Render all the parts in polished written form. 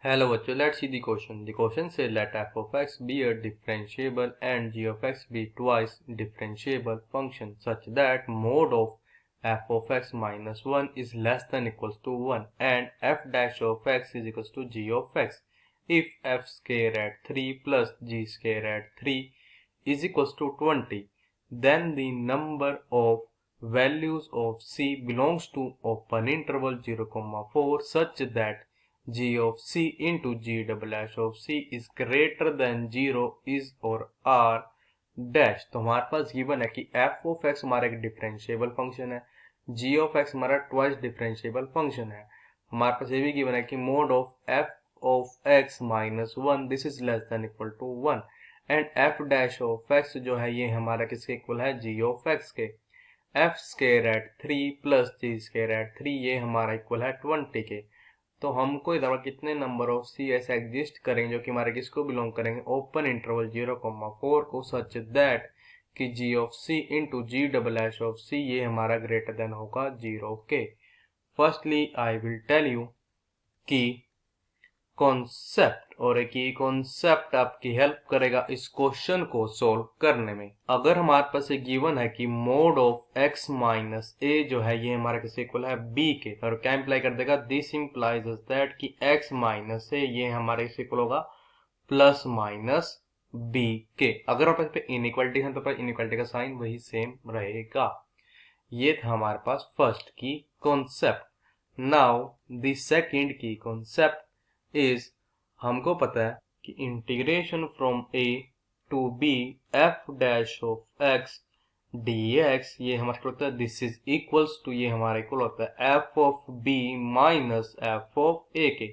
Hello bachcho, let's see the question. The question says let f of x be a differentiable and g of x be twice differentiable function such that mod of f of x minus 1 is less than equals to 1 and f dash of x is equals to g of x. If f square at 3 plus g square at 3 is equals to 20, then the number of values of c belongs to open interval 0, 4 such that g of c into g double dash of c is greater than 0 is और r dash. तो हमारे पास given है कि f of x हमारा एक differentiable function है, g of x हमारा twice differentiable function है। हमारे पास ये भी गिवन है कि mod of f of x minus 1 this is less than equal to 1 and f dash of x जो है ये हमारा किसके इक्वल है, g ऑफ x के। f square at 3 plus g square at 3 ये हमारा इक्वल है 20 के। तो हमको इधर कितने नंबर ऑफ सी ऐसे एग्जिस्ट करेंगे जो कि हमारे किसको बिलोंग करेंगे, ओपन इंटरवल 0,4 को सच दैट कि G of C into ji double dash of C ये हमारा ग्रेटर देन होगा 0 के। Firstly I will tell you कि कॉन्सेप्ट और एक ये कॉन्सेप्ट आपकी हेल्प करेगा इस क्वेश्चन को सॉल्व करने में। अगर हमारे पास एक गिवन है कि मोड ऑफ x माइनस ए जो है ये हमारा किसके इक्वल है, b के, और क्या इंप्लाई कर देगा, दिस इंप्लाइज दैट कि x माइनस ए ये हमारे किसके इक्वल होगा प्लस माइनस b के। अगर हमारे पास इनइक्वालिटी है तो इनइक्वालिटी का साइन वही सेम रहेगा। ये था हमारे पास फर्स्ट की कॉन्सेप्ट। नाउ द सेकंड की कॉन्सेप्ट इज, हमको पता है कि integration from a to b f dash of x dx ये हमारे को होता है दिस इज इक्वल्स टू ये हमारा इक्वल होता है f of b minus f of a के।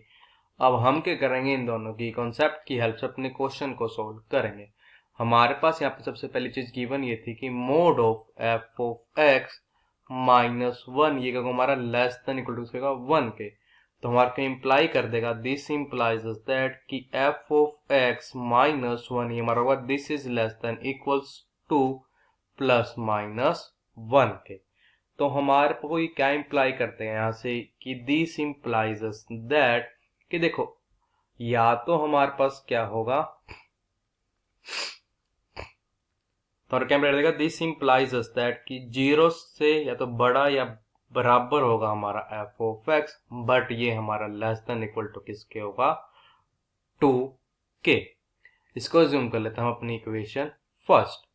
अब हम क्या करेंगे, इन दोनों की कॉन्सेप्ट की हेल्प से अपने क्वेश्चन को सोल्व करेंगे। हमारे पास यहाँ पे सबसे पहली चीज गिवन ये थी कि mod of f of x minus 1 ये हमारा लेस देन इक्वल टू 1 के। तो हमारे को इम्प्लाई कर देगा, दिस इम्प्लाइज दैट कि f ऑफ x माइनस 1 ये हमारा होगा this is less than equals to plus minus 1 के। तो हमारे को ये क्या इम्प्लाई करते हैं यहाँ से कि दिस इम्प्लाइज दैट कि देखो या तो हमारे पास क्या होगा, तो क्या कर देगा, दिस इम्प्लाइज दैट कि 0 से या तो बड़ा या बराबर होगा हमारा f ऑफ x, बट ये हमारा लेस देन इक्वल टू किसके होगा, 2 के। इसको ज्यूम कर लेते हैं हम अपनी इक्वेशन फर्स्ट।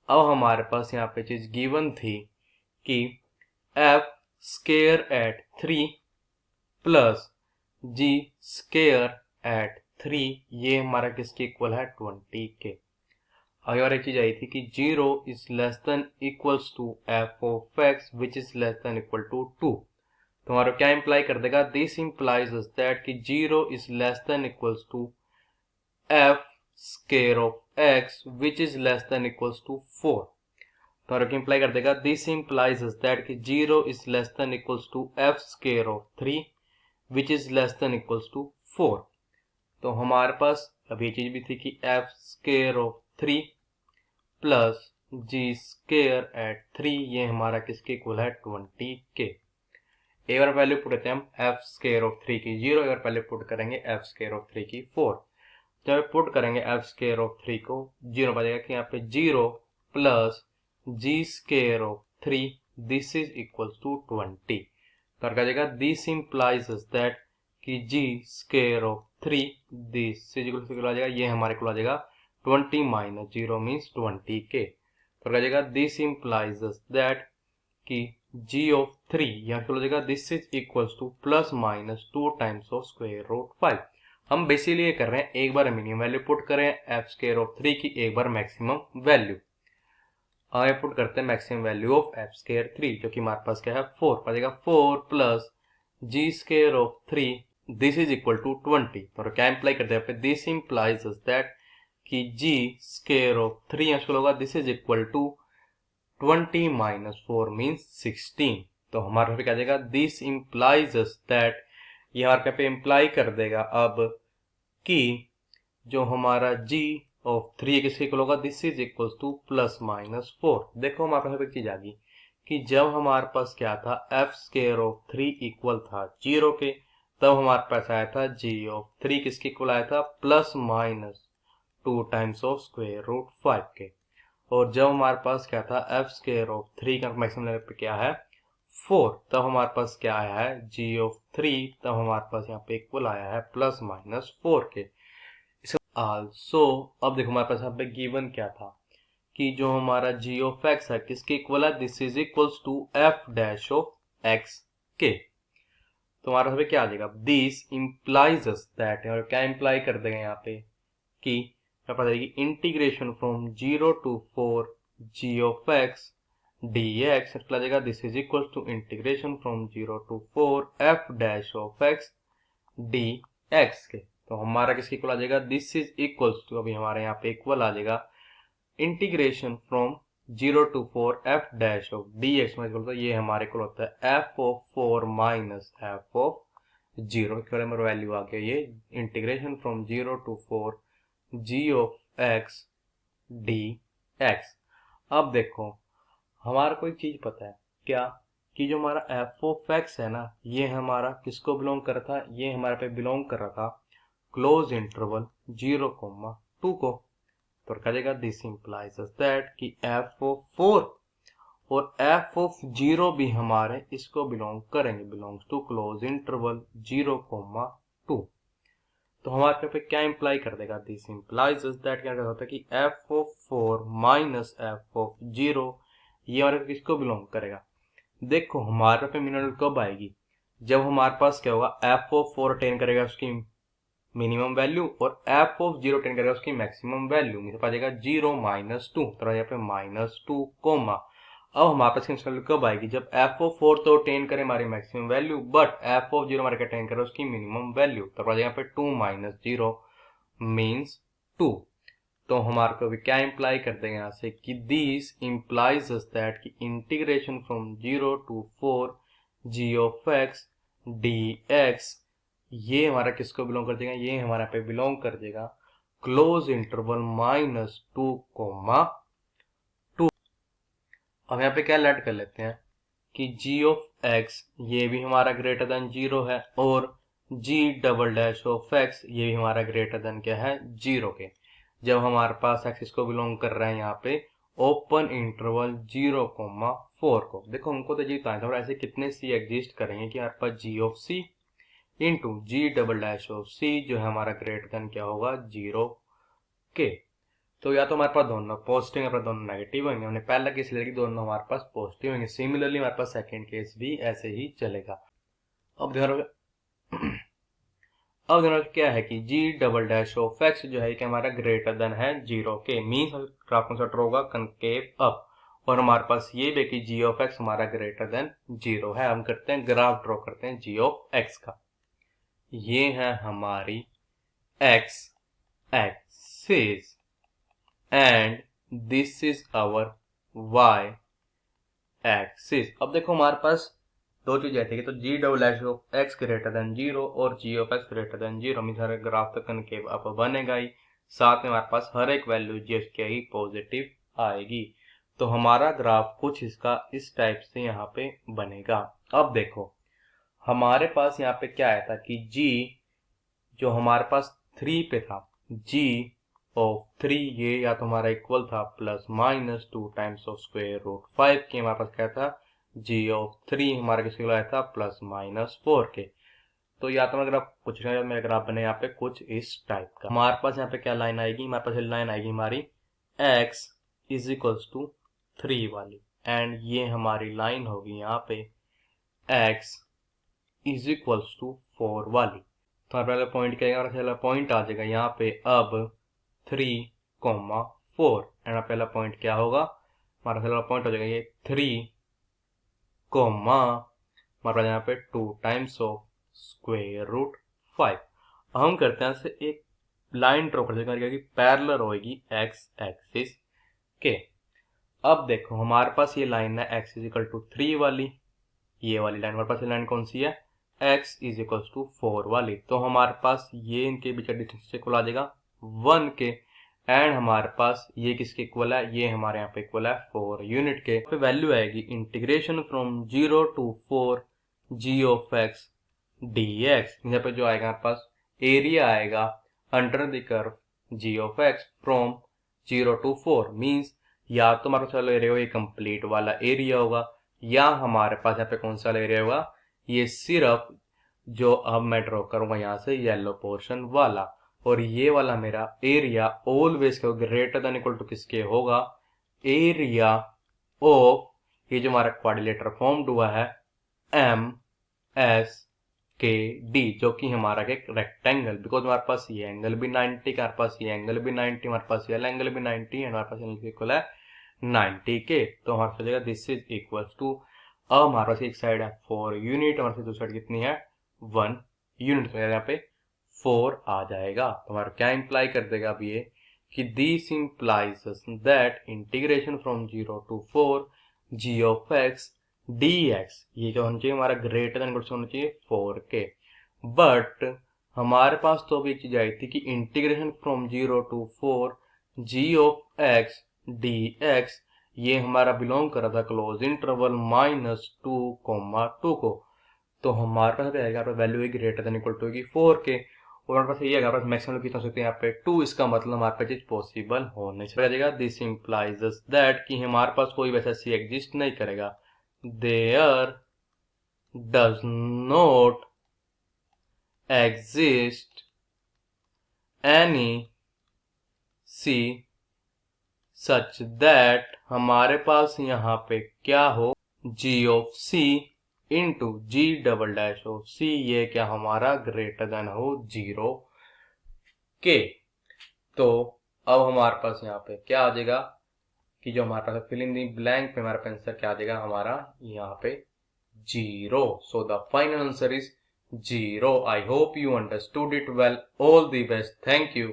अब हमारे पास यहाँ पे चीज गिवन थी कि f square at 3 plus g square at 3 ये हमारा किसके इक्वल है, 20 के। और एक चीज आई थी कि 0 is less than equals to f of x which is less than equal to 2। तो हमारा क्या इंप्लाई कर देगा, दिस इंप्लाइज दैट कि 0 is less than equals to f square of x which is less than equals to 4। तो हमारा क्या imply कर देगा, दिस इंप्लाइज दैट कि 0 is less than equals to f square of 3 which is less than equals to 4। तो हमारे पास अब ये चीज भी थी कि f square of 3 plus ji square at 3 ये हमारा किसके इक्वल है, 20 के। एक बार वैल्यू पुट करते हैं हम f स्केयर ऑफ 3 की 0, एक बार पहले पुट करेंगे f स्केयर ऑफ 3 की 4। जब पुट करेंगे f स्केयर ऑफ 3 को 0 बचेगा कि यहाँ पे 0 plus ji square of 3 this is equals to 20। तो क्या जाएगा, दिस इंप्लाइज दैट कि G square of 3 this is equal to आ जाएगा, ये हमारे को आ जाएगा 20 माइनस 0 मीन्स 20 के। तो क्या जाएगा, दिस इंप्लाइज दैट कि g ऑफ 3 यहाँ पे हो जाएगा this is equals to plus minus 2 times of square root 5। हम बेसिकली ये कर रहे हैं, एक बार मिनिमम वैल्यू पुट करें f स्क्वायर ऑफ 3 की, एक बार मैक्सिमम वैल्यू। आगे पुट करते हैं maximum value of f square 3 जो कि हमारे पास क्या है 4, आ जाएगा 4 plus g square of 3 this is equal to 20। तो क्या इंप्लाई करते हैं, दिस इंप्लाइज दैट कि g स्क्वायर ऑफ 3 यहाँ होगा this is equal to 20 minus 4 means 16। तो हमारे पे क्या जाएगा, दिस इंप्लाइज दैट ये हमारे पे इंप्लाई कर देगा अब कि जो हमारा g ऑफ 3 किसके इक्वल होगा, this is equal to plus minus 4। देखो हमारे पास एक चीज आ गई कि जब हमारे पास क्या था f स्क्वायर ऑफ 3 इक्वल था 0 के, तब हमारे पास आया था जी ऑफ 3 किसके इक्वल आया था, plus minus 2 times of square root 5 के। और जब हमारे पास क्या था, एफ स्क्वायर ऑफ 3 का मैक्सिमम लेवल पे क्या है 4, तब हमारे पास क्या आया है जी ऑफ 3, तब हमारे पास यहाँ पे इक्वल आया है प्लस माइनस 4 के। आल्सो अब देखो हमारे पास यहाँ पे गिवन क्या था कि जो हमारा जी ऑफ एक्स है किसके इक्वल है, this is equals to f dash of x के। तो हमारे पास क्या आ जाएगा, दिस इंप्लाइज अस दैट, और क्या इंप्लाई कर देगा यहाँ पे कि पता है कि integration from 0 to 4 ji of x D X आ जाएगा, this is equal to integration from 0 to 4 F dash of x D X के। तो हमारा किसके इक्वल आ जाएगा, दिस इज इक्वल्स टू, अभी हमारे यहाँ पे इक्वल आ जाएगा integration from 0 to 4 F dash of d x में इक्वल, ये हमारे इक्वल होता है f of 4 minus f of 0 के हमारा वैल्यू आ गया ये integration from 0 to 4 ji of x D x. अब देखो हमारा कोई चीज पता है क्या, कि जो हमारा एफ ऑफ एक्स है ना, ये हमारा किसको बिलोंग कर रहा था, ये हमारे पे बिलोंग कर रहा था क्लोज इंटरवल 0,2 को। तो क्या जाएगा, दिस इंप्लाइज दैट कि एफ ऑफ 4 और एफ ऑफ 0 भी हमारे इसको बिलोंग करेंगे, बिलोंग्स टू क्लोज इंटरवल 0,2। तो हमारे पे क्या इंप्लाई कर देगा, दिस इंप्लाइज दैट क्या होता है कि F of 4 minus f of 0 ये हमारे किसको बिलोंग करेगा। देखो हमारे पे मिनट कब आएगी, जब हमारे पास क्या होगा एफ ऑफ 4 अटेन करेगा उसकी मिनिमम वैल्यू और एफ ऑफ 0 अटेन करेगा उसकी मैक्सिमम वैल्यू, मेरे पास जाएगा 0 माइनस 2, तो यहाँ पे -2 कोमा। अब हमारे पास की वैल्यू कब आएगी, जब एफ ऑफ 4 तो अटेन करे हमारी maximum value, but F of 0 हमारे अटेन करे उसकी मिनिमम वैल्यू, तो यहाँ पे 2 माइनस 0 मीन्स 2। तो हमारे को भी क्या इंप्लाई कर देंगे यहाँ से कि दिस इंप्लाइज दैट कि integration from 0 to 4 ji of x D x ये हमारा किसको बिलोंग कर देगा, ये हमारा पे बिलोंग कर देगा क्लोज इंटरवल -2,2। अब यहाँ पे क्या लेट कर लेते हैं कि जी ऑफ एक्स ये भी हमारा ग्रेटर देन 0 है और जी डबल डैश ऑफ एक्स ये भी हमारा ग्रेटर देन क्या है 0 के। जब हमारे पास एक्स इसको बिलोंग कर रहा है यहाँ पे ओपन इंटरवल 0,4 को। देखो हमको तो जी बताया था, ऐसे कितने सी एग्जिस्ट करेंगे कि हमारे पास G of C into ji double dash of C जो है हमारा ग्रेटर देन क्या होगा 0 के। तो या तो हमारे पास दोनों पॉजिटिव हमारे दोनों नेगेटिव होंगे, हमने पहला केस लिया कि दोनों हमारे पास पॉजिटिव होंगे, सिमिलरली हमारे पास सेकंड केस भी ऐसे ही चलेगा। अब ध्यान अब ध्यान क्या है कि जी डबल डैश ऑफ एक्स जो है कि हमारा ग्रेटर देन है 0 के, मीन्स ग्राफ कंसर्ट होगा कनकेव अप, और हमारे पास ये भी कि जी ऑफ एक्स हमारा ग्रेटर देन 0 है। हम करते हैं ग्राफ ड्रॉ करते हैं जी ऑफ एक्स का, ये है हमारी X axis and this is our Y axis. अब देखो हमारे पास दो चीज आई थी, तो G double H of X greater than 0 और G of X greater than 0 mean हर ग्राफ तक कनकेव अप बनेगा ही, साथ में हमारे पास हर एक वैल्यू जी उसकी आएगी पॉजिटिव आएगी। तो हमारा ग्राफ कुछ इसका इस टाइप से यहाँ पे बनेगा। अब देखो हमारे पास यहाँ पे क्या आया था कि जी जो हमारे पास 3 पे था, जी ऑफ 3 ये या तो हमारा इक्वल था plus minus 2 times of square root 5 के, हमारे पास क्या था जी ऑफ 3 हमारा किसके आया था प्लस माइनस 4 के। तो या तो अगर आप कुछ मेरा ग्राफ बने यहाँ पे कुछ इस टाइप का, हमारे पास यहाँ पे क्या लाइन आएगी, हमारे पास लाइन आएगी हमारी x इज इक्वल्स टू 3 वाली, एंड ये हमारी लाइन होगी यहाँ पे x इज इक्वल्स टू 4 वाली। तो हमारा पहला पॉइंट क्या है, पहला पॉइंट आ जाएगा यहाँ पे अब 3,4, एंड पहला पॉइंट क्या होगा, हमारा पहला पॉइंट हो जाएगा ये 3, हमारे पास यहाँ पे 2 टाइम्स ऑफ स्क्वायर रूट 5। हम करते हैं से एक लाइन ड्रॉ कर देंगे कि पैरेलल होगी एक्स एक्सिस के। अब देखो हमारे पास ये लाइन है x इज इक्वल टू 3 वाली, ये वाली लाइन हमारे पास लाइन कौन सी है x इज इक्वल टू 4 वाली। तो हमारे पास ये इनके बीच का डिस्टेंस इक्वल आ जाएगा 1 के, एंड हमारे पास ये किसके इक्वल है, ये हमारे यहाँ पे इक्वल है 4 यूनिट के। पे वैल्यू आएगी integration from 0 to 4 ji of x dx। यहाँ पे जो आएगा हमारे पास एरिया आएगा under the curve g of x from 0 to 4 means या तो हमारे पास वाला एरिया ये कंप्लीट वाला एरिया होगा या हमारे पास यहाँ पे कौन सा एरिया होगा, ये सिर्फ जो अब मैं ड्रॉ करूंगा यहाँ से येलो पोर्शन वाला, और ये वाला मेरा area always greater than equal to किसके होगा, एरिया ऑफ ये जो हमारा क्वाड्रिलेटर फॉर्म्ड हुआ है एम एस के डी, जो कि हमारा एक रेक्टेंगल, बिकॉज हमारे पास ये एंगल भी 90, हमारे पास ये एंगल भी 90, हमारे पास ये एंगल भी 90 है, हमारे पास एंगल इक्वल है 90 के। तो हमारे पास जाएगा दिस इज इक्वल टू, अब हमारे पास एक साइड है 4 यूनिट, हमारे पास दूसरी साइड कितनी है 1 यूनिट, तो यहाँ पे 4 आ जाएगा। तो हमारा क्या इंप्लाई कर देगा अब ये कि this implies that integration from 0 to 4 g of x dx, ये जो होना चाहिए हमारा ग्रेटर देन इक्वल टू होना चाहिए 4 के। बट हमारे पास तो अभी एक चीज आई थी कि integration from 0 to 4 g of x dx ये हमारा बिलोंग कर रहा था क्लोज इंटरवल -2, 2 को। तो हमारे पास आएगा value greater than equal to होगी 4 के, और हमारे पास ये हमारे पास मैक्सिमम कितना हो सकते हैं यहाँ पे 2, इसका मतलब हमारे पास चीज पॉसिबल होने से जाएगा। दिस इंप्लाइज दैट कि हमारे पास कोई वैसा सी एग्जिस्ट नहीं करेगा, there does not exist any c such that हमारे पास यहाँ पे क्या हो g of c into ji double dash of c, ये क्या हमारा ग्रेटर देन हो 0 के। तो अब हमारे पास यहाँ पे क्या आ जाएगा कि जो हमारे पास फिल इन दी ब्लैंक पे हमारा आंसर क्या आ जाएगा हमारा यहाँ पे 0। So the final answer is 0। I hope you understood it well. All the best. Thank you.